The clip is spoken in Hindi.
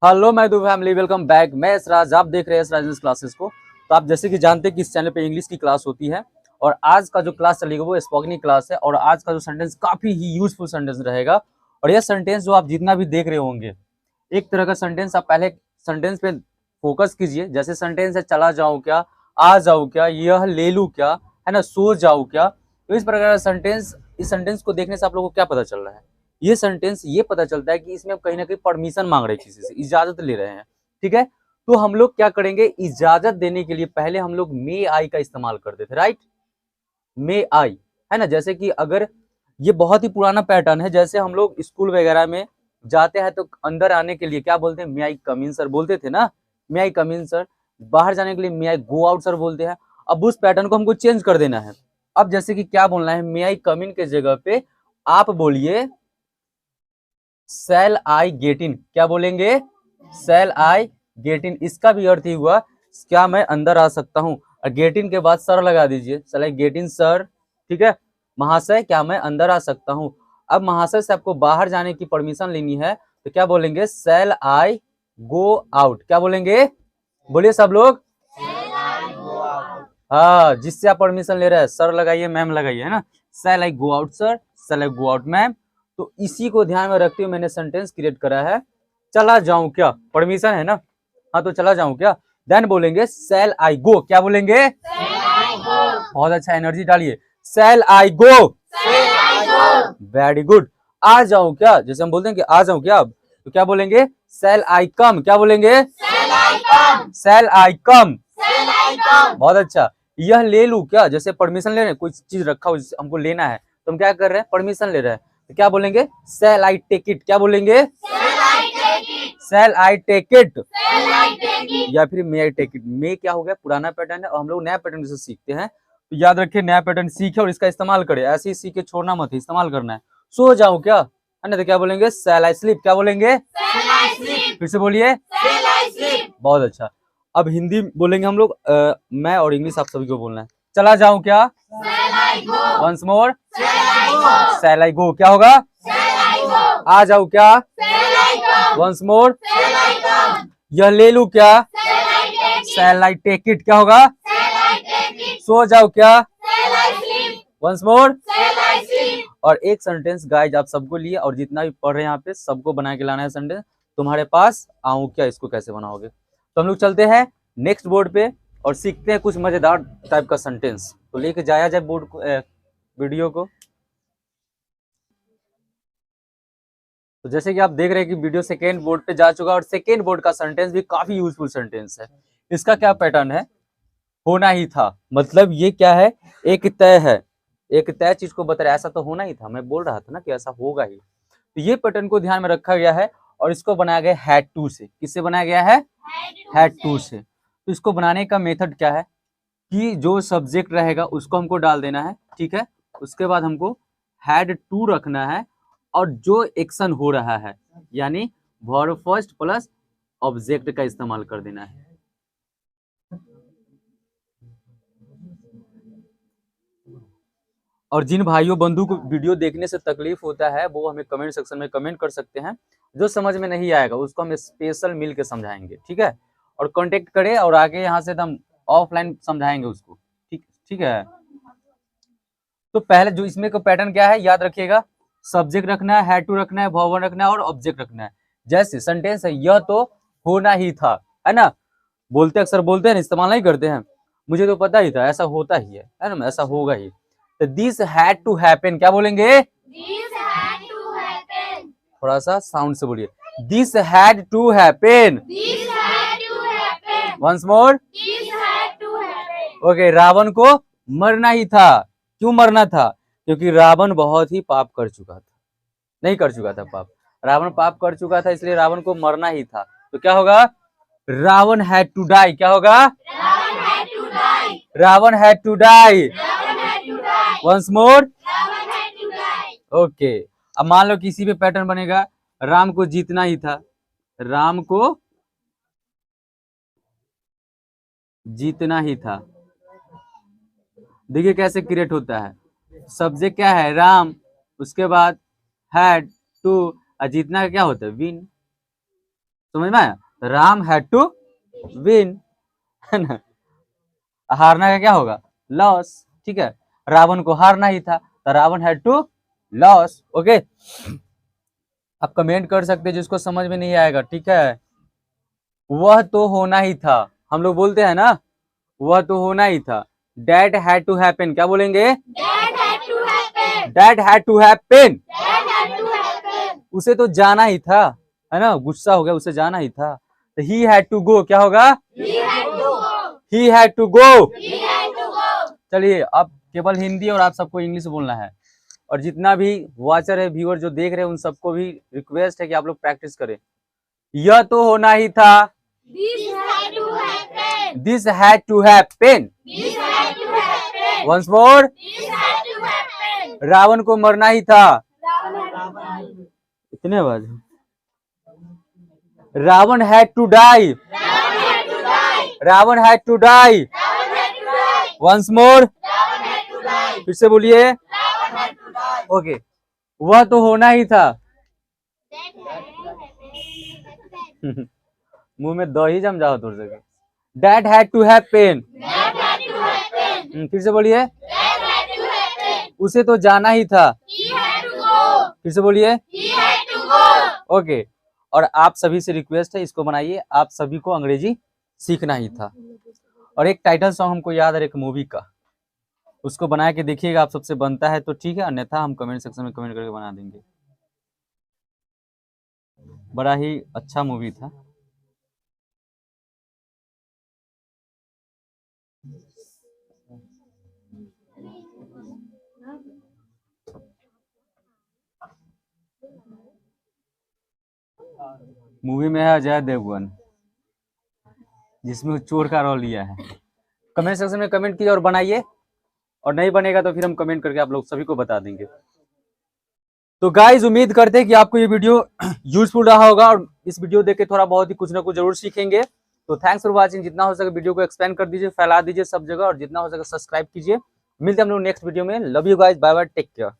हेलो माय दो फैमिली, वेलकम बैक। मैं इसराज, आप देख रहे हैं इसराज क्लासेस को। तो आप जैसे कि जानते हैं कि इस चैनल पे इंग्लिश की क्लास होती है और आज का जो क्लास चलेगा वो स्पोकन क्लास है। और आज का जो सेंटेंस काफी ही यूजफुल सेंटेंस रहेगा। और यह सेंटेंस जो आप जितना भी देख रहे होंगे, एक तरह का सेंटेंस, आप पहले सेंटेंस पे फोकस कीजिए। जैसे सेंटेंस है चला जाऊं क्या, आ जाऊं क्या, यह ले लूं क्या, है ना, सो जाऊं क्या। तो इस प्रकार का सेंटेंस, इस सेंटेंस को देखने से आप लोगों को क्या पता चल रहा है? ये सेंटेंस ये पता चलता है कि इसमें कहीं ना कहीं परमिशन मांग रहे हैं, किसी से इजाजत ले रहे हैं। ठीक है, तो हम लोग क्या करेंगे, इजाजत देने के लिए पहले हम लोग मे आई का इस्तेमाल करते थे, राइट। मे आई, है ना। जैसे कि अगर ये बहुत ही पुराना पैटर्न है, जैसे हम लोग स्कूल वगैरह में जाते हैं तो अंदर आने के लिए क्या बोलते हैं, मे आई कम इन सर बोलते थे ना, मे आई कम इन सर। बाहर जाने के लिए मे आई गो आउट सर बोलते हैं। अब उस पैटर्न को हमको चेंज कर देना है। अब जैसे कि क्या बोलना है, मे आई कम इन के जगह पे आप बोलिए सेल आई गेट इन। क्या बोलेंगे? Shall I get in. इसका भी अर्थ ही हुआ क्या मैं अंदर आ सकता हूं। और गेट इन के बाद सर लगा दीजिए, shall I get in sir. ठीक है, महाशय क्या मैं अंदर आ सकता हूं। अब महाशय से आपको बाहर जाने की परमिशन लेनी है तो क्या बोलेंगे, सेल आई गो आउट। क्या बोलेंगे, बोलिए सब लोग। हाँ, जिससे आप परमिशन ले रहे हैं, सर लगाइए, मैम लगाइए, है ना। सेल आई गो आउट सर, सेल आई गो आउट मैम। तो इसी को ध्यान में रखते हुए मैंने सेंटेंस क्रिएट करा है, चला जाऊं क्या, परमिशन है ना। हाँ, तो चला जाऊं क्या, देन बोलेंगे सेल आई गो। क्या बोलेंगे? बहुत अच्छा, एनर्जी डालिए। सेल आई गो, वेरी गुड। आ जाऊं क्या, जैसे हम बोलते हैं कि आ जाऊं क्या, तो क्या बोलेंगे, सेल आई कम। क्या बोलेंगे? सेल आई कम। बहुत अच्छा। यह ले लू क्या, जैसे परमिशन ले रहे हैं, कोई चीज रखा हो जिसे हमको लेना है तो हम क्या कर रहे हैं, परमिशन ले रहे हैं। तो क्या बोलेंगे, सेल आई टेक इट। क्या बोलेंगे? Shall I take it. या फिर मे आई टेक इट। मे क्या हो गया, पुराना पैटर्न है और हम लोग नया पैटर्न जैसे सीखते हैं, तो याद रखिए नया पैटर्न सीखे और इसका इस्तेमाल करें। ऐसे ही सीखे छोड़ना मत, इस्तेमाल करना है। सो जाऊं क्या, है ना, तो क्या बोलेंगे, सेल आई स्लीप। क्या बोलेंगे? फिर से बोलिए। बहुत अच्छा। अब हिंदी बोलेंगे हम लोग, मैं और इंग्लिश आप सभी को बोलना है। चला जाऊं क्या, वंस मोर, सेल आई गो। क्या होगा, आ जाऊं क्या, वंस मोर। यह ले लू क्या, सेल आई टेक इट। क्या होगा, सो जाओ क्या, वंस मोर। और एक सेंटेंस गाइज आप सबको लिए और जितना भी पढ़ रहे हैं यहाँ पे सबको बना के लाना है सेंटेंस। तुम्हारे पास आऊं क्या, इसको कैसे बनाओगे। तो हम लोग चलते हैं नेक्स्ट बोर्ड पे और सीखते हैं कुछ मजेदार टाइप का सेंटेंस। तो लेके जाया जाए बोर्ड को, वीडियो को। तो जैसे कि आप देख रहे हैं कि वीडियो सेकेंड बोर्ड पे जा चुका है और सेकेंड बोर्ड का सेंटेंस भी काफी यूजफुल सेंटेंस है। इसका क्या पैटर्न है, होना ही था। मतलब ये क्या है, एक तय है, एक तय चीज को बता रहा है, ऐसा तो होना ही था, मैं बोल रहा था ना कि ऐसा होगा ही। तो ये पैटर्न को ध्यान में रखा गया है और इसको बनाया गया हैड टू से। किससे बनाया गया है? हैड टू से। तो इसको बनाने का मेथड क्या है कि जो सब्जेक्ट रहेगा उसको हमको डाल देना है, ठीक है। उसके बाद हमको हैड टू रखना है और जो एक्शन हो रहा है यानी वर्ब फर्स्ट प्लस ऑब्जेक्ट का इस्तेमाल कर देना है। और जिन भाइयों बंधु को वीडियो देखने से तकलीफ होता है वो हमें कमेंट सेक्शन में कमेंट कर सकते हैं। जो समझ में नहीं आएगा उसको हम स्पेशल मिल के समझाएंगे, ठीक है। और कांटेक्ट करें और आगे यहाँ से हम ऑफलाइन समझाएंगे उसको, ठीक ठीक है। तो पहले जो इसमें का पैटर्न क्या है याद रखिएगा, सब्जेक्ट रखना है, हैड टू रखना है, वर्ब वन रखना है और ऑब्जेक्ट रखना है। जैसे सेंटेंस है, यह तो होना ही था, है ना। बोलते अक्सर बोलते हैं, इस्तेमाल नहीं करते हैं, मुझे तो पता ही था, ऐसा होता ही है ना, ऐसा होगा ही। तो दिस हैड टू हैपन। क्या बोलेंगे? थोड़ा सा साउंड से बोलिए, this had to happen. Once more. Okay, Ravan को मरना ही था। क्यों मरना था? क्योंकि रावण बहुत ही पाप कर चुका था, नहीं कर चुका था पाप, रावण पाप कर चुका था, इसलिए रावण को मरना ही था। तो क्या होगा, रावण हैड टू डाई। क्या होगा, Ravan had to die. Once more. Okay, अब मान लो किसी पे पैटर्न बनेगा, राम को जीतना ही था, राम को जीतना ही था। देखिए कैसे क्रिएट होता है, सब्जेक्ट क्या है, राम, उसके बाद हैड टू, और जीतना क्या होता है, विन। समझ में आया? राम हैड टू विन, है ना? हारना का क्या होगा? लॉस, ठीक है। रावण को हारना ही था तो Ravan had to loss. Okay, आप कमेंट कर सकते हैं जिसको समझ में नहीं आएगा, ठीक है। वह तो होना ही था, हम लोग बोलते हैं ना, वह तो होना ही था। That had to happen, क्या बोलेंगे? That had to happen. That had to happen, That had to happen. उसे तो जाना ही था, है ना? गुस्सा हो गया, उसे जाना ही था। तो he had to go, क्या होगा? He had to go. He had to go। He had to go. चलिए, अब केवल हिंदी और आप सबको इंग्लिश बोलना है। और जितना भी वॉचर है, व्यूअर जो देख रहे हैं, उन सबको भी रिक्वेस्ट है कि आप लोग प्रैक्टिस करें। यह तो होना ही था, This had to happen. This had to happen. This had to happen. Once more, This had to happen. Ravan को मरना ही था। Ravan इतने आवाज, Ravan had to die, had to die. Ravan had to die. Ravan had to die. Once more, Ravan had to die. फिर से बोलिए। Ravan had to die. Okay, वह तो होना ही था। मुंह में दही जम जाओ तुर सके। That had to happen, That had to happen. फिर से बोलिए। That had to happen. उसे तो जाना ही था, He had to go. फिर से बोलिए। He had to go. Okay, और आप सभी से रिक्वेस्ट है, इसको बनाइए, आप सभी को अंग्रेजी सीखना ही था। और एक टाइटल सॉन्ग हमको याद है एक मूवी का, उसको बना के देखिएगा, आप सबसे बनता है तो ठीक है, अन्यथा हम कमेंट सेक्शन में कमेंट करके बना देंगे। बड़ा ही अच्छा मूवी था। मूवी में है अजय देवगन, जिसमें वो चोर का रोल लिया है। कमेंट सेक्शन में कमेंट कीजिए और बनाइए, और नहीं बनेगा तो फिर हम कमेंट करके आप लोग सभी को बता देंगे। तो गाइज, उम्मीद करते हैं कि आपको ये वीडियो यूजफुल रहा होगा, और इस वीडियो देख के थोड़ा बहुत ही कुछ ना कुछ जरूर सीखेंगे। तो थैंक्स फॉर वाचिंग। जितना हो सके वीडियो को एक्सपेंड कर दीजिए, फैला दीजिए सब जगह, और जितना हो सके सब्सक्राइब कीजिए। मिलते हैं हम लोग नेक्स्ट वीडियो में। Love you guys, bye bye, take care.